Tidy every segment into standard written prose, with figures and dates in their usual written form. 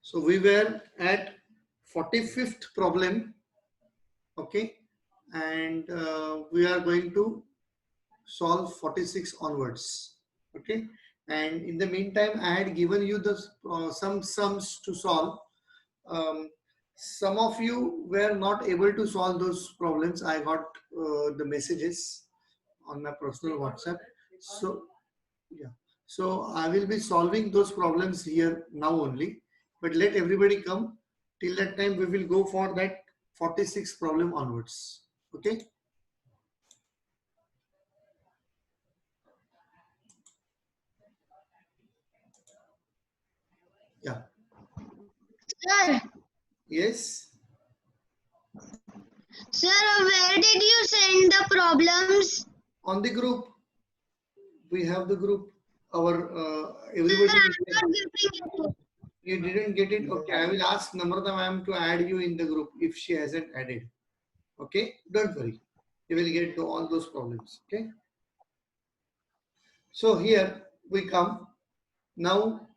So we were at 45th problem, okay, and we are going to solve 46 onwards, okay. And in the meantime, I had given you the some sums to solve. Um, some of you were not able to solve those problems. I got the messages on my personal WhatsApp. So yeah, so I will be solving those problems here now only. But let everybody come. Till that time, we will go for that 46 problem onwards. Okay. Yeah. Sir, Yes. sir, where did you send the problems? On the group, we have the group. Our everybody. Sir, I'm not getting it. You didn't get it? Okay, I will ask Namrata ma'am to add you in the group if she hasn't added. Okay, don't worry. You will get to all those problems. Okay. So here we come. Now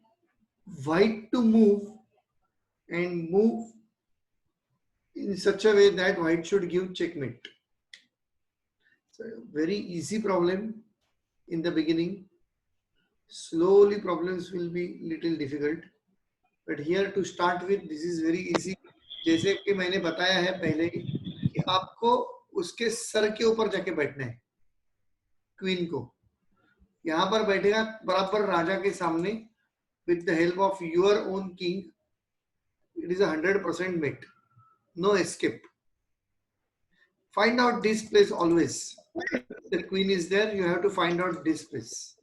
white to move and move in such a way that white should give checkmate. So very easy problem in the beginning. Slowly problems will be little difficult. But here to start with, this is very easy. जैसे कि मैंने बताया है पहले ही कि आपको उसके sir के ऊपर जाके बैठना है, क्वीन को यहाँ पर बैठेगा बराबर राजा के सामने with the help of your own king. It is 100% met, no escape. Find out this place always. The queen is there, you have to find out this place.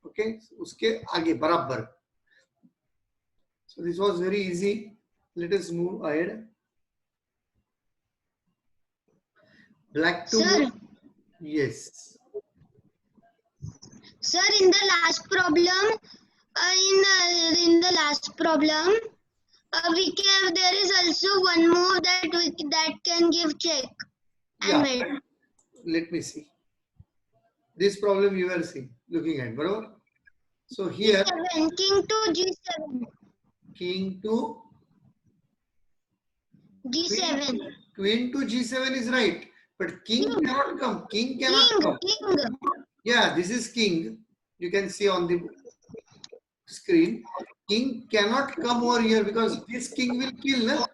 Okay, उसके आगे बराबर. So this was very easy. Let us move ahead. Black to Sir. move. Yes. Sir, in the last problem, in the last problem, there is also one move that can give check. Yeah. And wait. Let me see. This problem you are seeing, looking at, bro. So here, G7, king to G7. King to G7. Queen to G7 is right, but king cannot come. King cannot come. King. Yeah, this is king. You can see on the screen. King cannot come over here because this king will kill. Na?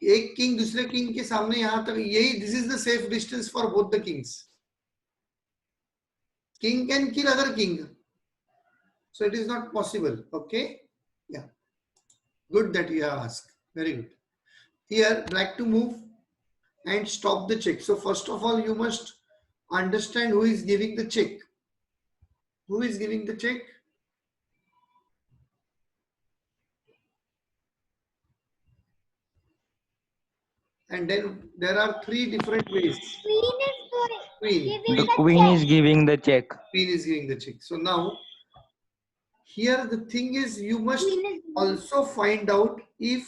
एक king दूसरे king के सामने यहाँ तक यही this is the safe distance for both the kings. King can kill other king, so it is not possible. Okay, yeah, good that you have asked. Very good. Here, black to move and stop the check. So first of all, you must understand who is giving the check. Who is giving the check? And then there are three different ways. Queen. The queen is giving the check. Queen is giving the check. So now, here the thing is, you must also find out if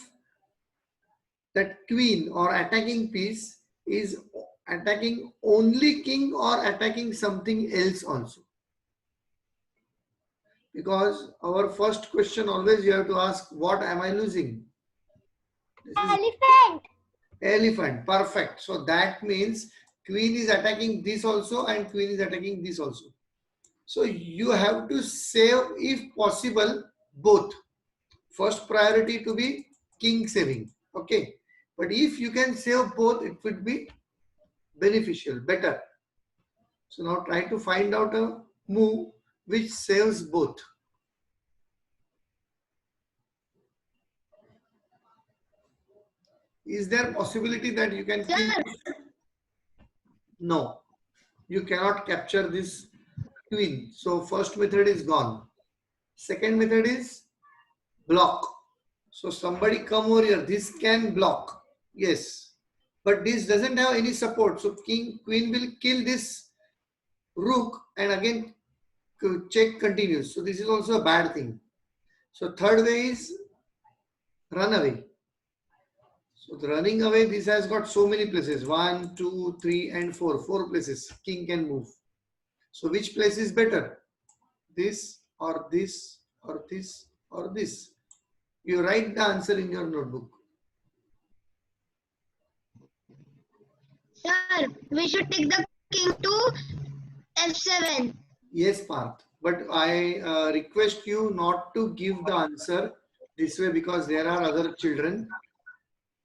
that queen or attacking piece is attacking only king or attacking something else also. Because our first question always you have to ask, what am I losing? Elephant. Elephant, perfect. So that means queen is attacking this also and queen is attacking this also. So you have to save, if possible, both. First priority to be king saving, okay? But if you can save both, it would be beneficial, better. So now try to find out a move which saves both. Is there a possibility that you can kill? No, you cannot capture this queen. So first method is gone. Second method is block. So somebody come over here. This can block. Yes. But this doesn't have any support. So queen will kill this rook and again check continues. So this is also a bad thing. So third way is run away. So the running away, this has got so many places. 1, 2, 3 and 4. 4 places. King can move. So which place is better? This or this or this or this. You write the answer in your notebook. Sir, we should take the king to f7. Yes, Parth. But I request you not to give the answer this way because there are other children.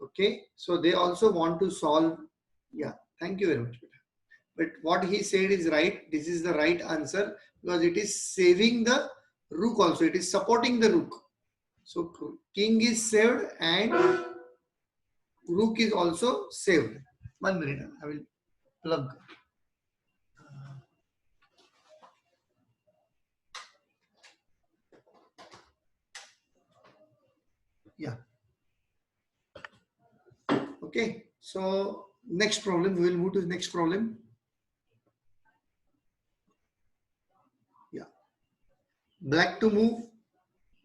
Okay, so they also want to solve. Yeah, thank you very much. But what he said is right. This is the right answer because it is saving the rook also. It is supporting the rook. So king is saved and rook is also saved. 1 minute, I will plug. Yeah. Okay. So next problem, we will move to the next problem. Yeah. Black to move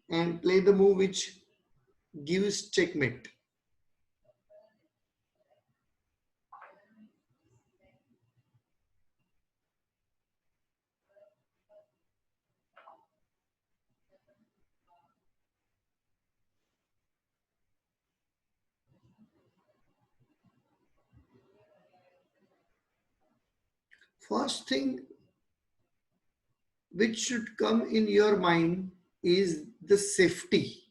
and play the move which gives checkmate. First thing which should come in your mind is the safety.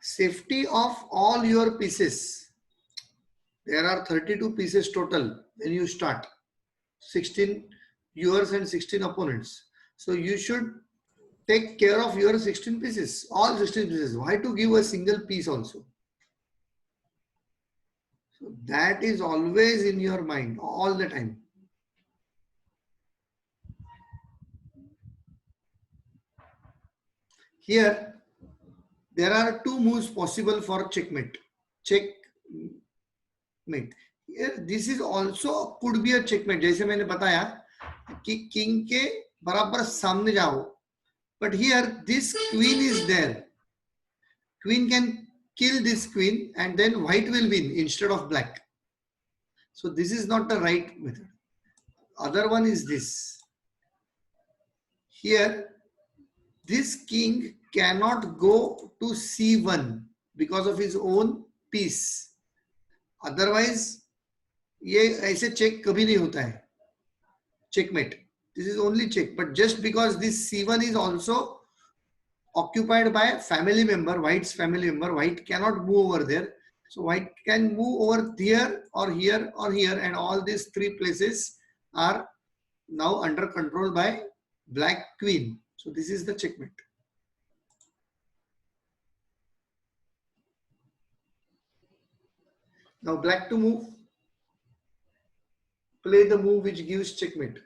Safety of all your pieces. There are 32 pieces total when you start. 16 yours and 16 opponents. So you should take care of your 16 pieces, all 16 pieces. Why to give a single piece also? So that is always in your mind all the time. Here, there are two moves possible for checkmate. Checkmate. Here, this is also could be a checkmate. जैसे मैंने बताया कि king के बराबर सामने जाओ. But here, this queen is there. Queen can kill this queen and then white will win instead of black. So this is not the right method. Other one is this. Here, this king cannot go to c1 because of his own piece. Otherwise, ये ऐसे check कभी नहीं होता है. Checkmate. This is only check. But just because this c1 is also occupied by a family member, white's family member, white cannot move over there. So white can move over here or here or here, and all these three places are now under control by black queen. So this is the checkmate. Now black to move, play the move which gives checkmate.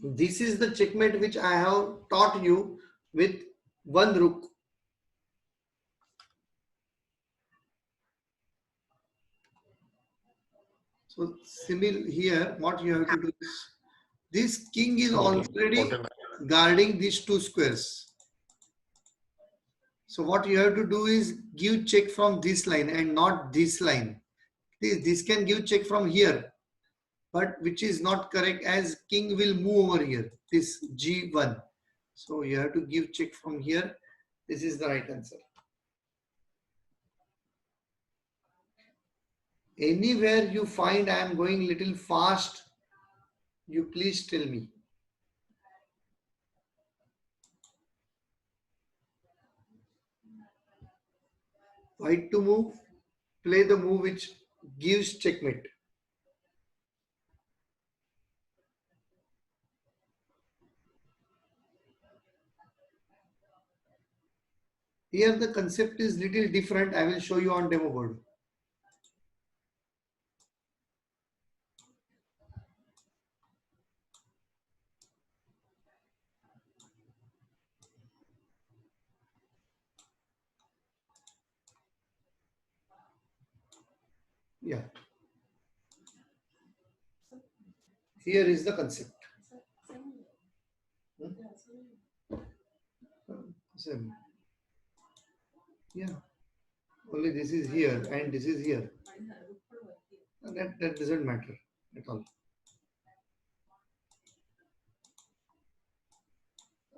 This is the checkmate which I have taught you with one rook. So similar here, what you have to do is, this king is already guarding these two squares. So what you have to do is give check from this line and not this line. This can give check from here, but which is not correct as king will move over here, this G1. So you have to give check from here. This is the right answer. Anywhere you find I am going little fast, you please tell me. White to move, play the move which gives checkmate. Here the concept is little different. I will show you on demo board. Yeah. Here is the concept. Same. Yeah. Only this is here and this is here. That doesn't matter at all.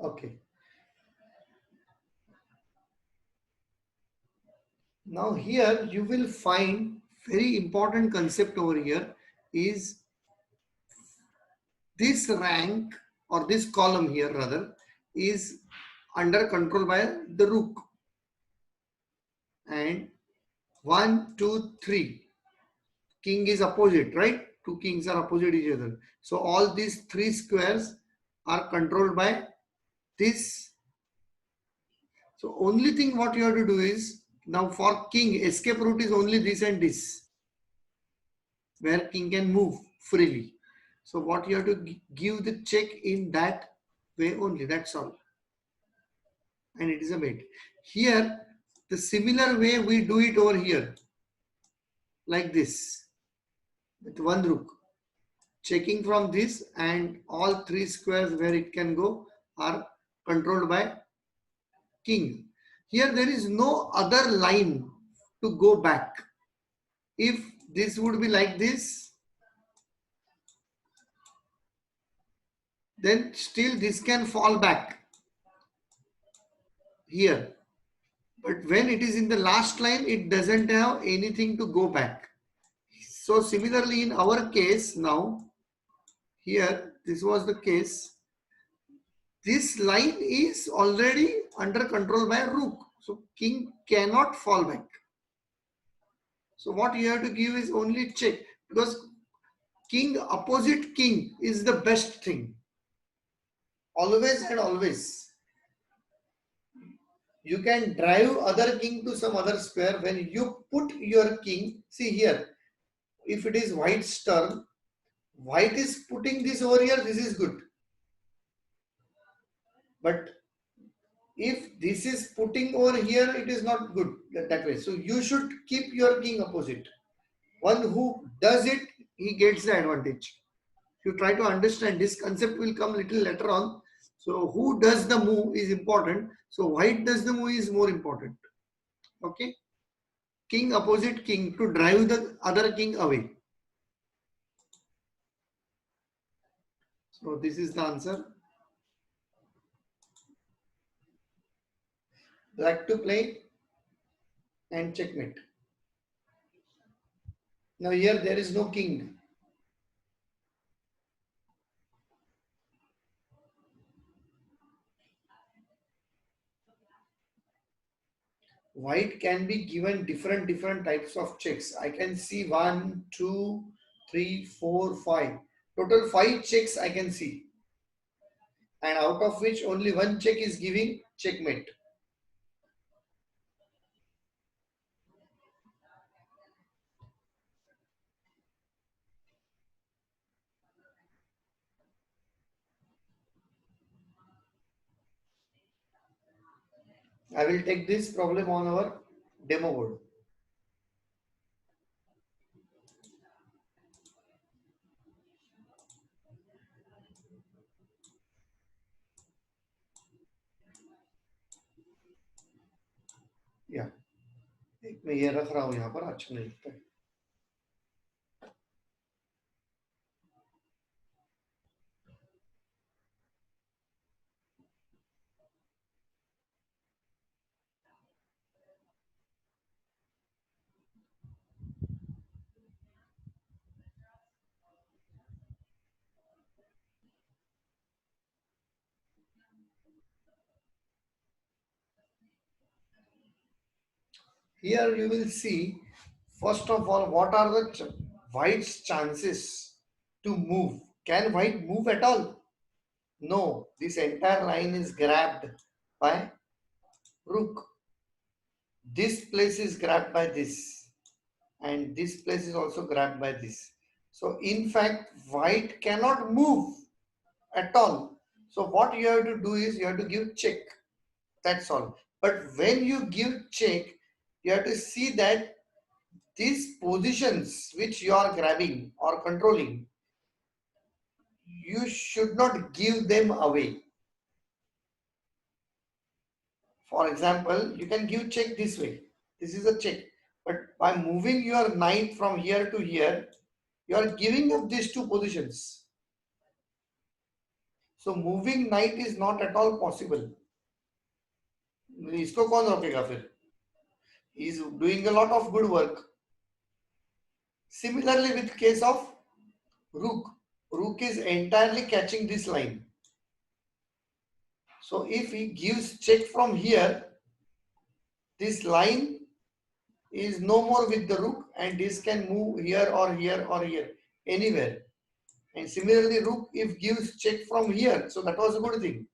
Okay. Now here you will find very important concept over here is this rank or this column here rather is under control by the rook. And 1, 2, 3. King is opposite, right? Two kings are opposite each other. So all these three squares are controlled by this. So only thing what you have to do is now for king escape route is only this and this, where king can move freely. So what you have to give the check in that way only. That's all. And it is a mate. Here the similar way we do it over here, like this, with one rook. Checking from this, and all three squares where it can go are controlled by king. Here there is no other line to go back. If this would be like this, then still this can fall back here. But when it is in the last line, it doesn't have anything to go back. So similarly in our case now, here this was the case. This line is already under control by rook. So king cannot fall back. So what you have to give is only check, because king opposite king is the best thing. Always and always. You can drive other king to some other square. When you put your king, see here, if it is white's turn, white is putting this over here, this is good. But if this is putting over here, it is not good that way. So you should keep your king opposite. One who does it, he gets the advantage. If you try to understand, this concept will come little later on. So who does the move is important. So white does the move is more important. Okay. King opposite king to drive the other king away. So this is the answer. Black to play and checkmate. Now here there is no king. White can be given different types of checks. I can see 1, 2, 3, 4, 5. Total 5 checks I can see. And out of which only one check is giving checkmate. I will take this problem on our demo board. या एक मैं ये रख रहा हूं यहाँ पर, अच्छा नहीं लगता है. Here you will see, first of all, what are the white's chances to move. Can white move at all? No, this entire line is grabbed by rook. This place is grabbed by this, and this place is also grabbed by this. So in fact, white cannot move at all. So what you have to do is you have to give check. That's all. But when you give check, you have to see that these positions which you are grabbing or controlling, you should not give them away. For example, you can give check this way. This is a check. But by moving your knight from here to here, you are giving up these two positions. So moving knight is not at all possible. इसको कौन रोकेगा फिर? He is doing a lot of good work. Similarly with case of rook. Rook is entirely catching this line. So if he gives check from here, this line is no more with the rook and this can move here or here or here, anywhere. And similarly, rook if gives check from here, so that was a good thing.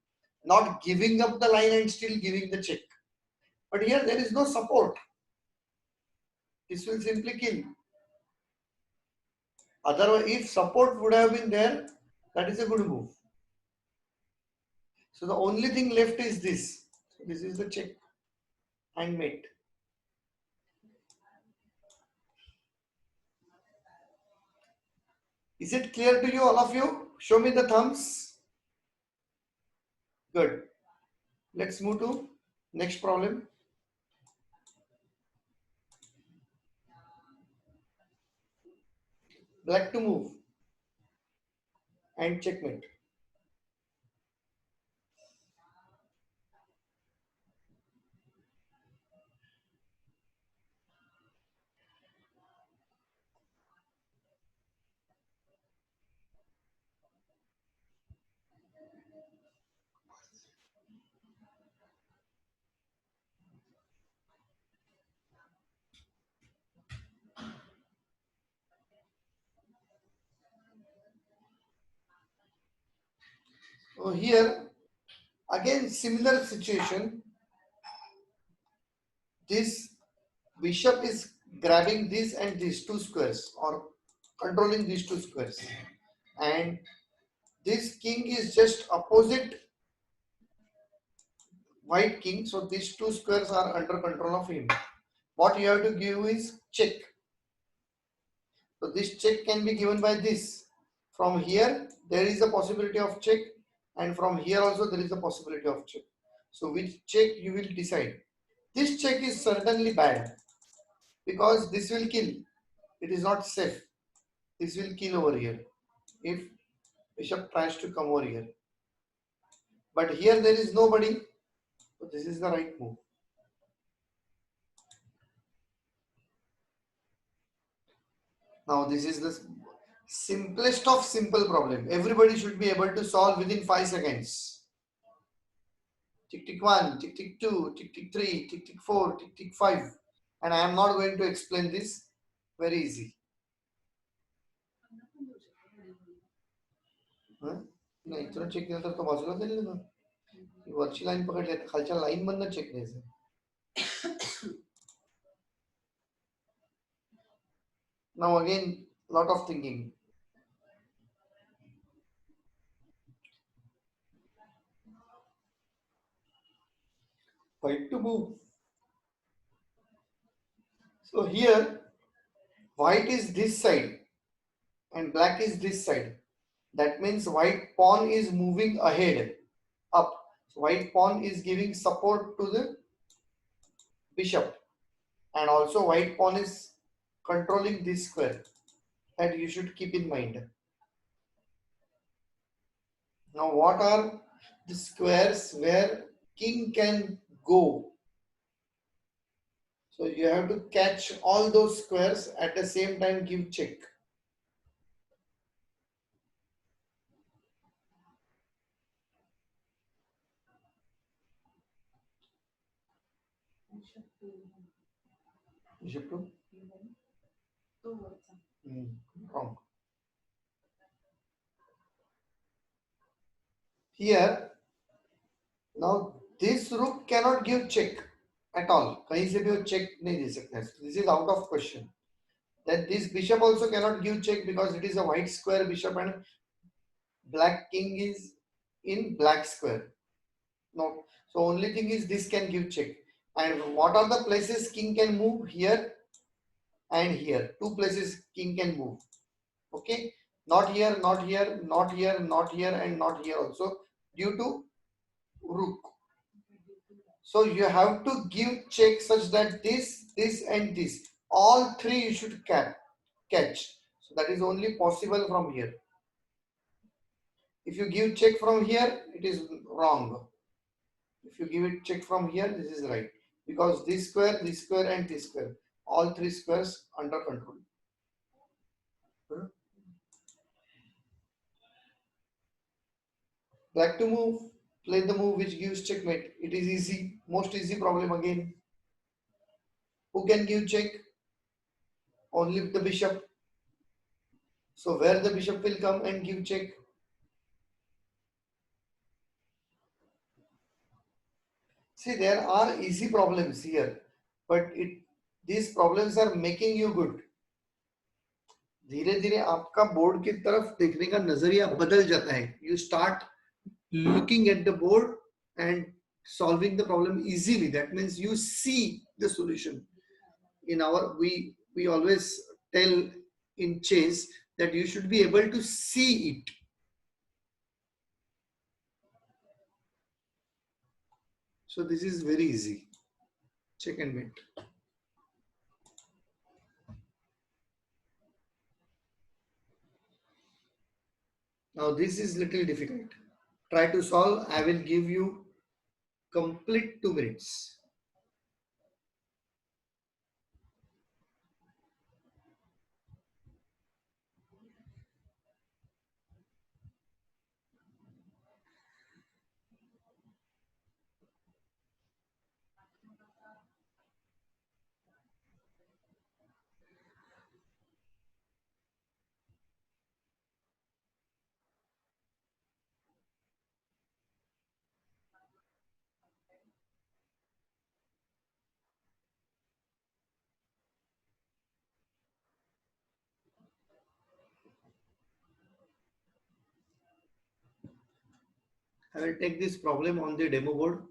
Not giving up the line and still giving the check. But here there is no support. This will simply kill. Otherwise, if support would have been there, that is a good move. So the only thing left is this. So this is the check and mate. Is it clear to you, all of you? Show me the thumbs. Good. Let's move to next problem. Black to move and checkmate. So here again similar situation. This bishop is grabbing this and these two squares or controlling these two squares, and this king is just opposite white king, so these two squares are under control of him. What you have to give is check. So this check can be given by this. From here there is a possibility of check, and from here also there is a possibility of check. So which check you will decide. This check is certainly bad because this will kill. It is not safe. This will kill over here if bishop tries to come over here. But here there is nobody, so this is the right move. Now this is the simplest of simple problem. Everybody should be able to solve within 5 seconds. Tick tick 1, tick tick 2, tick tick 3, tick tick 4, tick tick 5. And I am not going to explain this. Very easy. नाही इथून check केलं तर तो बाजूला जाईल ना. वरची line पकडली खालच्या लाईन मधनं चेक द्यायचं. Now again, lot of thinking. White to move. So here, white is this side and black is this side. That means white pawn is moving ahead, up. So white pawn is giving support to the bishop, and also white pawn is controlling this square. That you should keep in mind. Now what are the squares where king can go? So you have to catch all those squares at the same time, give check. Bishop to? Wrong. Here, now this rook cannot give check at all. कहीं से भी वो check नहीं दे सकता. This is out of question. Then this bishop also cannot give check because it is a white square bishop and black king is in black square. No. So only thing is this can give check. And what are the places king can move? Here and here. Two places king can move. Okay. Not here, not here, not here, not here, and not here also due to rook. So you have to give check such that this and this, all three you should catch. So that is only possible from here. If you give check from here, it is wrong. If you give it check from here, this is right. Because this square, and this square, all three squares under control. Black to move, play the move which gives checkmate. It is easy, most easy problem again. Who can give check? Only the bishop. So where the bishop will come and give check? See, there are easy problems here, but these problems are making you good. धीरे धीरे आपका board की तरफ देखने का नजरिया बदल जाता है. You start looking at the board and solving the problem easily. That means you see the solution. In our we always tell in chess that you should be able to see it. So this is very easy. Check and mate. Now this is little difficult. Try to solve. I will give you complete 2 minutes. I will take this problem on the demo board.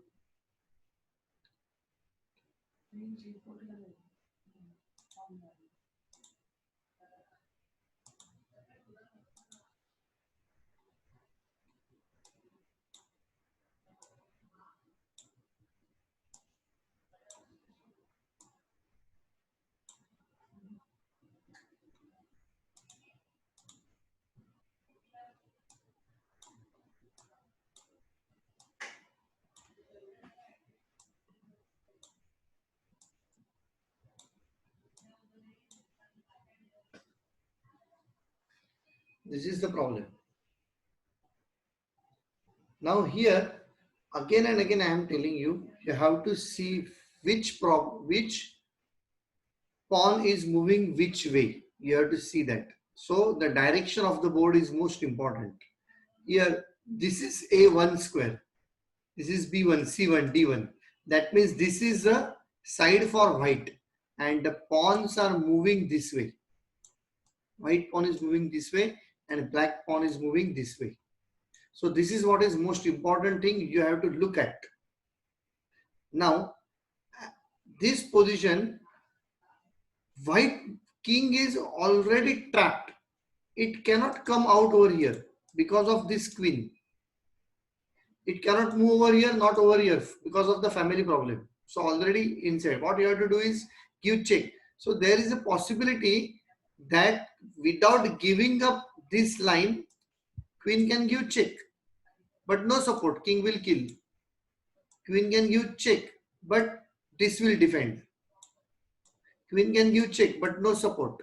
This is the problem. Now here, again and again I am telling you, you have to see which pawn is moving which way. You have to see that. So the direction of the board is most important. Here, this is A1 square. This is B1, C1, D1. That means this is a side for white and the pawns are moving this way. White pawn is moving this way and black pawn is moving this way. So this is what is most important thing you have to look at. Now, this position, white king is already trapped. It cannot come out over here because of this queen. It cannot move over here, not over here because of the family problem. So already inside. What you have to do is give check. So there is a possibility that without giving up this line, queen can give check. But no support, king will kill. Queen can give check, but this will defend. Queen can give check, but no support.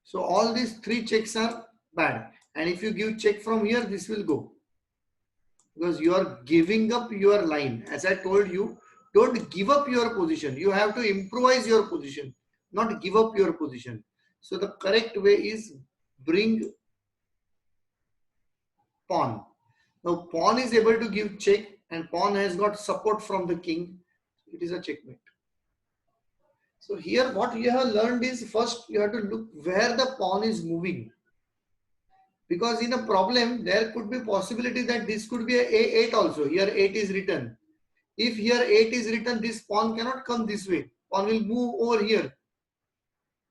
So all these three checks are bad. And if you give check from here, this will go. Because you are giving up your line. As I told you, don't give up your position. You have to improvise your position, not give up your position. So the correct way is bring pawn. Now pawn is able to give check and pawn has got support from the king. It is a checkmate. So here what you have learned is first you have to look where the pawn is moving. Because in a problem there could be possibility that this could be a A8 also. Here 8 is written. If here 8 is written, this pawn cannot come this way. Pawn will move over here.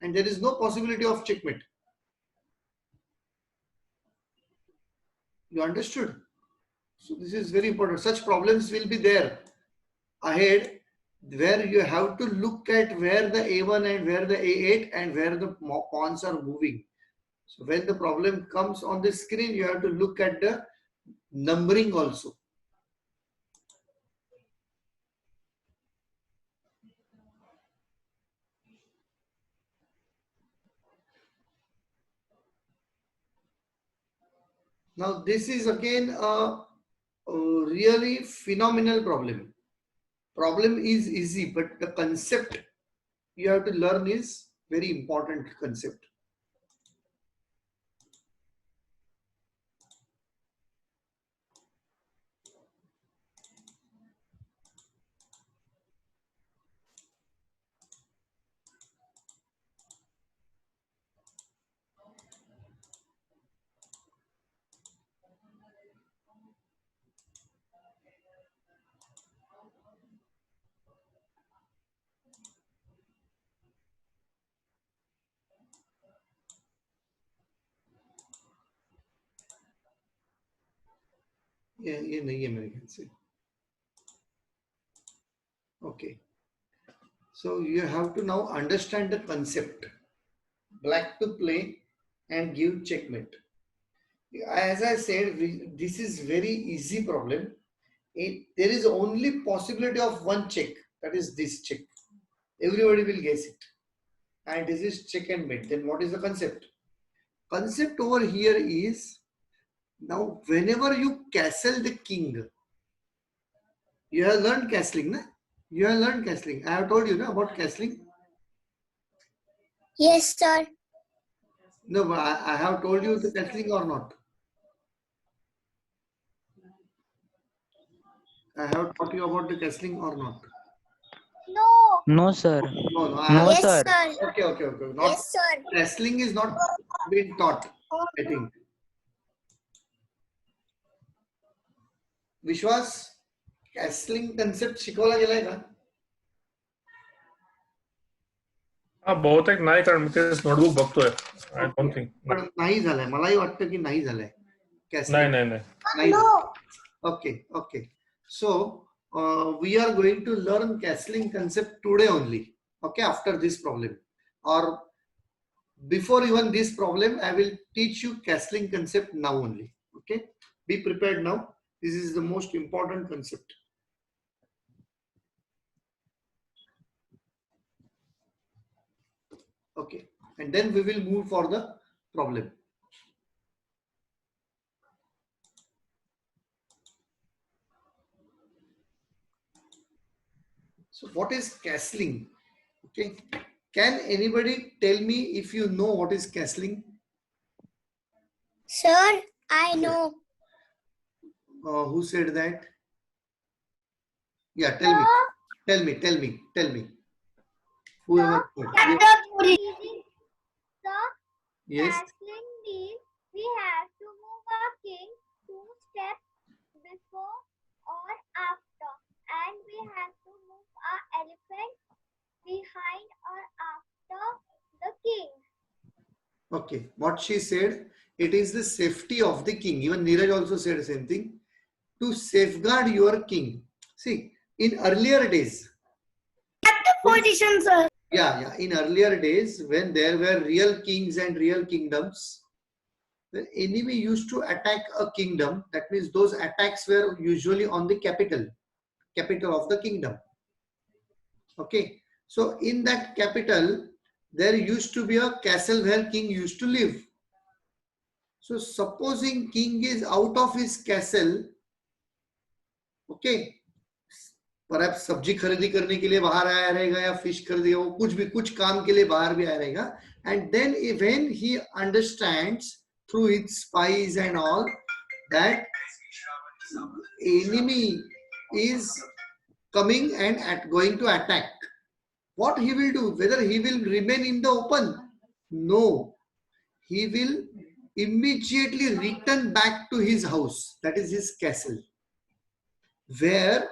And there is no possibility of checkmate. You understood? So this is very important. Such problems will be there. ahead, where you have to look at where the A1 and where the A8 and where the pawns are moving. So when the problem comes on the screen, you have to look at the numbering also. Now this is again a really phenomenal problem. Problem is easy, but the concept you have to learn is very important concept. ये नहीं है मेरे ख्याल से. Okay. So you have to now understand the concept. Black to play and give checkmate. As I said, this is very easy problem. There is only possibility of one check. That is this check. Everybody will guess it. And this is check and mate. Then what is the concept? Concept over here is, now whenever you castle the king, you have learned castling, na? You have learned castling. I have told you na, about castling. Yes, sir. No, but I have told you the castling or not. I have taught you about the castling or not. No. No, sir. No, no. No, Yes, sir. sir. Okay, okay, okay. Not Yes, sir. wrestling is not been taught, I think. विश्वास कॅसलिंग concept शिकवला गेलाय का? हा बहुतेक नाही, कारण मी तेच notebook बघतोय. I don't think. पण नाही झालाय, मलाही वाटतं की नाही झालाय नाही नाही नाही. नाही. Okay, okay. So we are going to learn castling concept today only. Okay, after this problem, or before even this problem, I will teach you castling concept now only. Okay, be prepared now. This is the most important concept. Okay, and then we will move for the problem. So what is castling? Okay, can anybody tell me if you know what is castling? Sir, I know. Who said that? Yeah, tell me. Tell me. Whoever. Yes. Castling means we have to move our king 2 steps before or after, and we have to move our elephant behind or after the king. Okay, what she said, it is the safety of the king. Even Neeraj also said the same thing. To safeguard your king. See, in earlier days. Position, sir. Yeah. In earlier days, when there were real kings and real kingdoms, the enemy used to attack a kingdom. That means those attacks were usually on the capital of the kingdom. Okay, so in that capital, there used to be a castle where king used to live. So supposing king is out of his castle, okay, perhaps सब्जी खरीदी करने के लिए बाहर आया रहेगा या fish खरीदी, वो कुछ काम के लिए बाहर भी आया रहेगा, and then when he understands through his spies and all that enemy is coming and going to attack, what he will do? Whether he will remain in the open? No, he will immediately return back to his house, that is his castle, where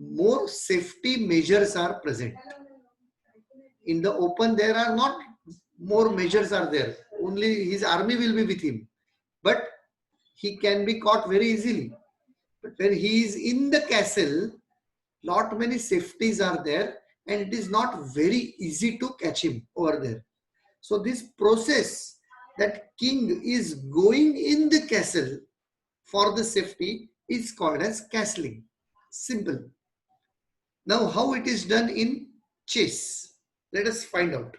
more safety measures are present. In the open, there are not more measures are there. Only his army will be with him, but he can be caught very easily. But when he is in the castle, Lot many safeties are there, and it is not very easy to catch him over there. So this process that king is going in the castle for the safety is called as castling. Simple. Now how it is done in chess? Let us find out.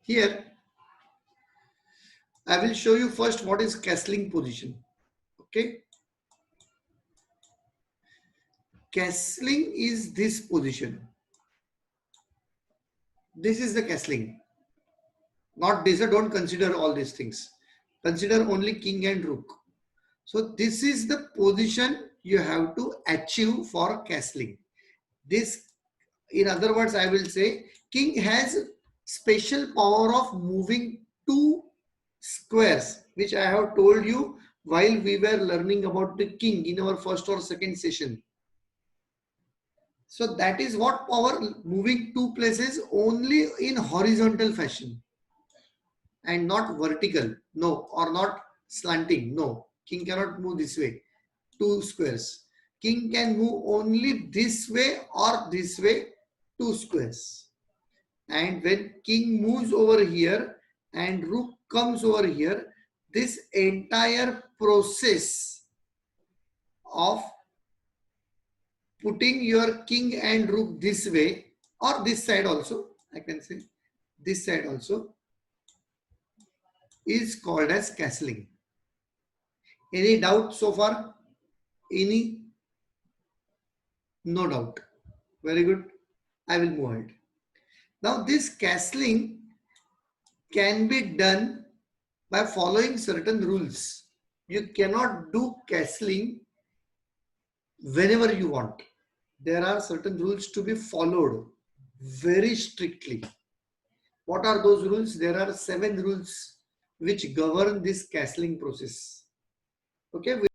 Here, I will show you first what is castling position. Okay. Castling is this position. This is the castling. Not this, don't consider all these things. Consider only king and rook. So this is the position you have to achieve for castling. This, in other words, I will say king has special power of moving two squares, which I have told you while we were learning about the king in our first or second session. So that is what power, moving two places only in horizontal fashion and not vertical, no, or not slanting, no. King cannot move this way, two squares. King can move only this way or this way, two squares. And when king moves over here and rook comes over here, this entire process of putting your king and rook this way or this side also, I can say this side also, is called as castling. Any doubt so far? Any? No doubt. Very good. I will move ahead. Now this castling can be done by following certain rules. You cannot do castling whenever you want. There are certain rules to be followed very strictly. What are those rules? There are 7 rules which govern this castling process. Okay.